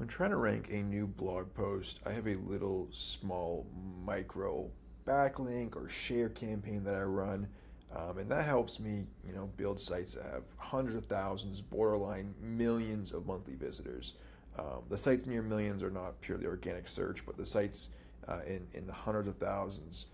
When trying to rank a new blog post, I have a little small micro backlink or share campaign that I run, and that helps me, build sites that have hundreds of thousands, borderline millions of monthly visitors. The sites near millions are not purely organic search, but the sites in the hundreds of thousands,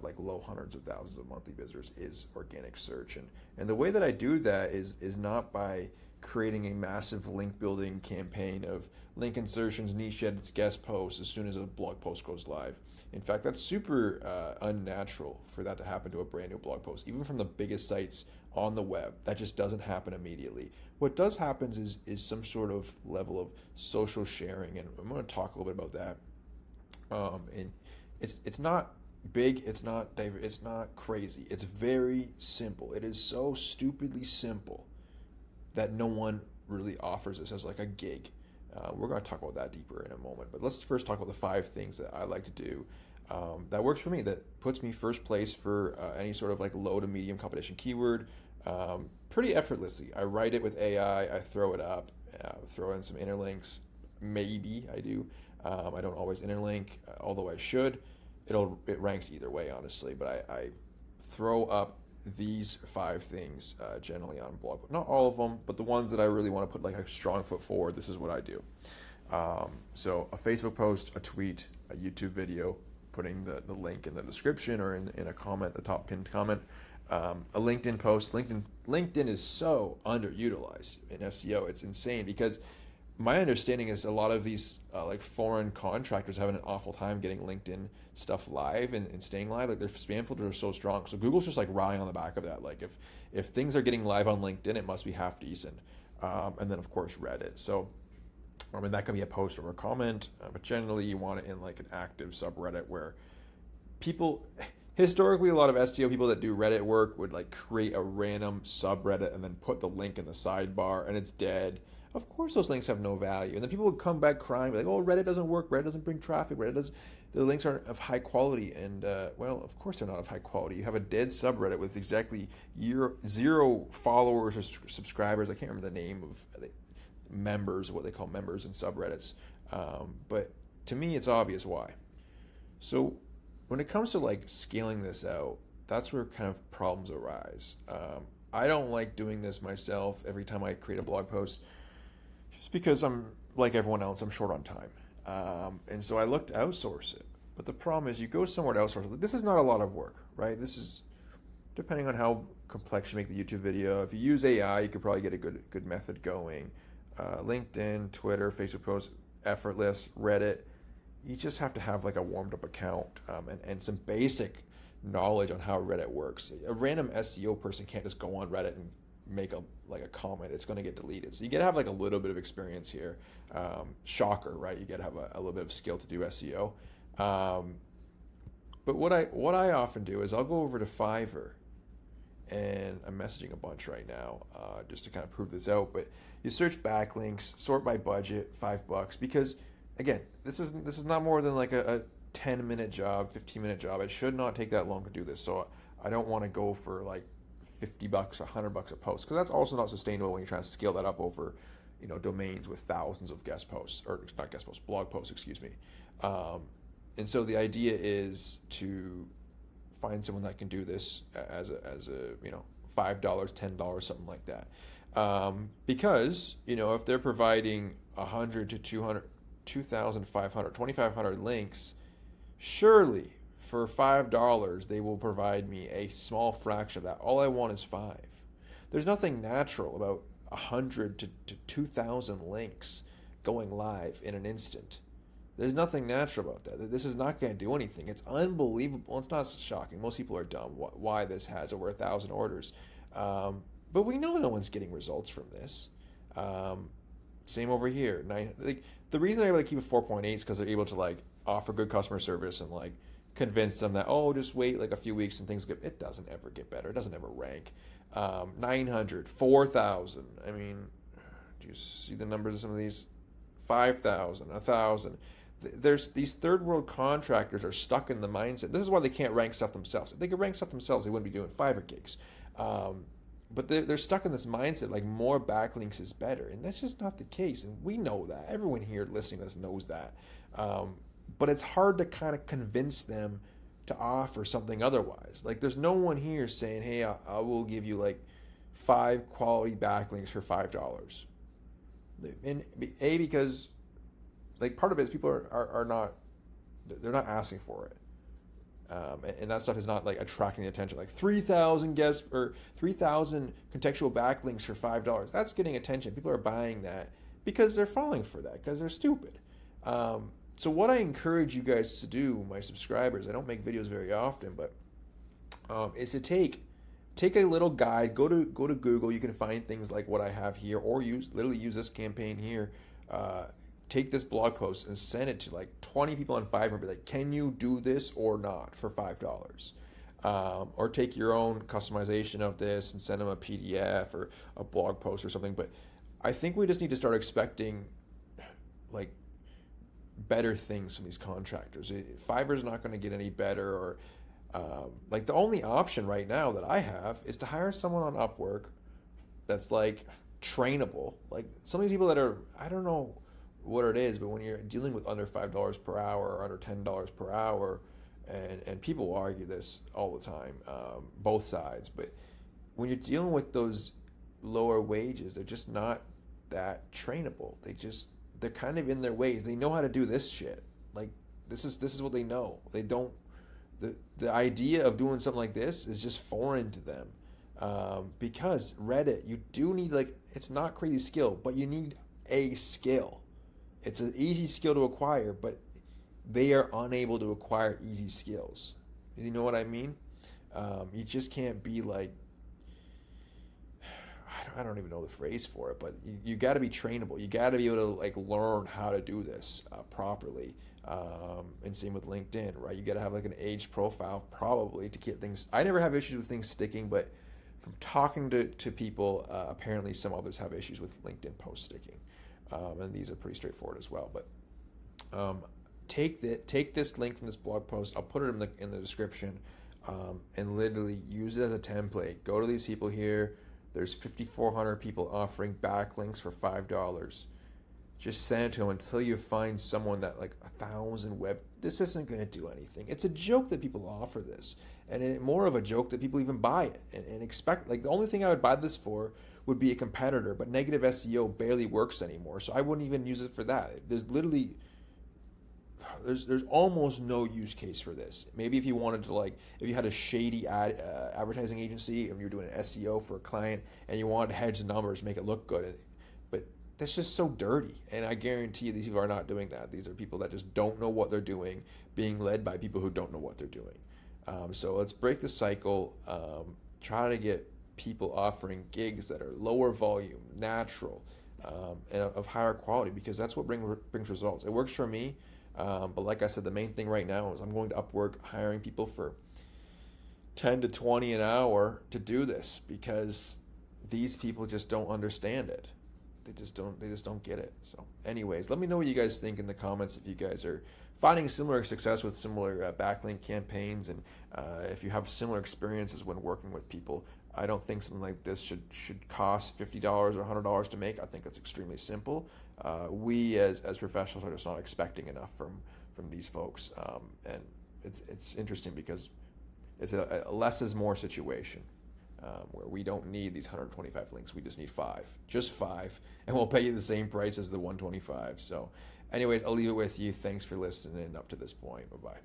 like low hundreds of thousands of monthly visitors, is organic search. And the way that I do that is not by creating a massive link building campaign of link insertions, niche edits, guest posts as soon as a blog post goes live. In fact, that's super unnatural for that to happen to a brand new blog post, even from the biggest sites on the web. That just doesn't happen immediately. What does happen is some sort of level of social sharing, and I'm going to talk a little bit about that. And it's not big, it's not crazy. It's very simple. It is so stupidly simple that no one really offers this as like a gig. We're going to talk about that deeper in a moment, but let's first talk about the 5 things that I like to do that works for me, that puts me first place for any sort of like low to medium competition keyword pretty effortlessly. I write it with AI, I throw it up, throw in some interlinks. Maybe I do. I don't always interlink, although I should. It ranks either way, honestly, but I throw up these 5 things generally on blog. Not all of them, but the ones that I really want to put like a strong foot forward. This is what I do. So a Facebook post, a tweet, a YouTube video, putting the link in the description or in a comment, the top pinned comment. A LinkedIn post. LinkedIn is so underutilized in SEO. It's insane because my understanding is a lot of these like foreign contractors having an awful time getting LinkedIn stuff live and staying live. Like their spam filters are so strong. So Google's just like riding on the back of that. Like if things are getting live on LinkedIn, it must be half decent. And then of course Reddit. So I mean that can be a post or a comment, but generally you want it in like an active subreddit where people historically a lot of SEO people that do Reddit work would like create a random subreddit and then put the link in the sidebar and it's dead. Of course those links have no value. And then people would come back crying like, oh, Reddit doesn't work, Reddit doesn't bring traffic, the links aren't of high quality. And well, of course they're not of high quality. You have a dead subreddit with exactly 0 followers or subscribers. I can't remember the name of members, what they call members in subreddits. But to me, it's obvious why. So when it comes to like scaling this out, that's where kind of problems arise. I don't like doing this myself every time I create a blog post just because I'm like everyone else, I'm short on time. And so I look to outsource it. But the problem is you go somewhere to outsource it. This is not a lot of work, right? This is depending on how complex you make the YouTube video. If you use AI, you could probably get a good method going. LinkedIn, Twitter, Facebook posts, effortless, Reddit. You just have to have like a warmed up account and some basic knowledge on how Reddit works. A random SEO person can't just go on Reddit and make a comment. It's going to get deleted. So you got to have like a little bit of experience here. Shocker, right? You got to have a little bit of skill to do SEO. But what I often do is I'll go over to Fiverr, and I'm messaging a bunch right now just to kind of prove this out. But you search backlinks, sort by budget, $5, because again, this is not more than like a 10-minute job, 15-minute job. It should not take that long to do this. So I don't want to go for like $50, $100 a post, because that's also not sustainable when you're trying to scale that up over, domains with thousands of guest posts, or not guest posts, blog posts, excuse me. And so the idea is to find someone that can do this as a $5, $10, something like that. Because if they're providing 100 to 200, 2,500, 2,500 links, surely for $5 they will provide me a small fraction of that. All I want is 5. There's nothing natural about 100 to 2,000 links going live in an instant. There's nothing natural about that. This is not going to do anything. It's unbelievable. It's not shocking. Most people are dumb why this has over 1,000 orders. But we know no one's getting results from this. Same over here. The reason they're able to keep it 4.8 is because they're able to like offer good customer service and like convince them that, oh, just wait like a few weeks and things get. It doesn't ever get better. It doesn't ever rank. 900, 4,000. I mean, do you see the numbers of some of these? 5,000, 1,000. There's these third world contractors are stuck in the mindset. This is why they can't rank stuff themselves. If they could rank stuff themselves, they wouldn't be doing Fiverr gigs. but they're stuck in this mindset like more backlinks is better, and that's just not the case. And we know that. Everyone here listening to this knows that. Um, but it's hard to kind of convince them to offer something otherwise. Like there's no one here saying, "Hey, I will give you like 5 quality backlinks for $5." And because like part of it is people are not, they're not asking for it. And that stuff is not like attracting the attention. Like 3,000 guests or 3,000 contextual backlinks for $5. That's getting attention. People are buying that because they're falling for that because they're stupid. So what I encourage you guys to do, my subscribers, I don't make videos very often, but is to take a little guide. Go to Google. You can find things like what I have here, or literally use this campaign here. Take this blog post and send it to like 20 people on Fiverr and be like, can you do this or not for $5? Or take your own customization of this and send them a PDF or a blog post or something. But I think we just need to start expecting like better things from these contractors. Fiverr's not going to get any better, or like the only option right now that I have is to hire someone on Upwork that's like trainable. Like some of these people that are, I don't know what it is, but when you're dealing with under $5 per hour or under $10 per hour, and people will argue this all the time, both sides, but when you're dealing with those lower wages, they're just not that trainable. They're kind of in their ways. They know how to do this shit. Like this is what they know. They don't, the idea of doing something like this is just foreign to them. Because Reddit, you do need, like, it's not crazy skill, but you need a skill. It's an easy skill to acquire, but they are unable to acquire easy skills. You know what I mean? You just can't be like, I don't even know the phrase for it, but you got to be trainable. You got to be able to like learn how to do this properly. And same with LinkedIn, right? You got to have like an age profile probably to get things. I never have issues with things sticking, but from talking to people, apparently some others have issues with LinkedIn posts sticking. And these are pretty straightforward as well. But take this link from this blog post. I'll put it in the description, and literally use it as a template. Go to these people here. There's 5,400 people offering backlinks for $5. Just send it to them until you find someone that like 1,000 web. This isn't going to do anything. It's a joke that people offer this, and more of a joke that people even buy it and expect. Like the only thing I would buy this for would be a competitor, but negative SEO barely works anymore, so I wouldn't even use it for that. There's almost no use case for this. Maybe if you wanted to, like, if you had a shady advertising agency and you were doing an SEO for a client and you wanted to hedge the numbers, make it look good, but that's just so dirty. And I guarantee you these people are not doing that. These are people that just don't know what they're doing, being led by people who don't know what they're doing. So let's break the cycle. Try to get people offering gigs that are lower volume, natural, and of higher quality, because that's what brings results. It works for me. But like I said, the main thing right now is I'm going to Upwork, hiring people for 10 to 20 an hour to do this, because these people just don't understand it. They just don't get it. So anyways, let me know what you guys think in the comments, if you guys are finding similar success with similar backlink campaigns, and if you have similar experiences when working with people. I don't think something like this should cost $50 or $100 to make. I think it's extremely simple. We as professionals are just not expecting enough from these folks, and it's interesting because it's a less is more situation, where we don't need these 125 links. We just need 5, just 5, and we'll pay you the same price as the 125. So anyways, I'll leave it with you. Thanks for listening up to this point. Bye-bye.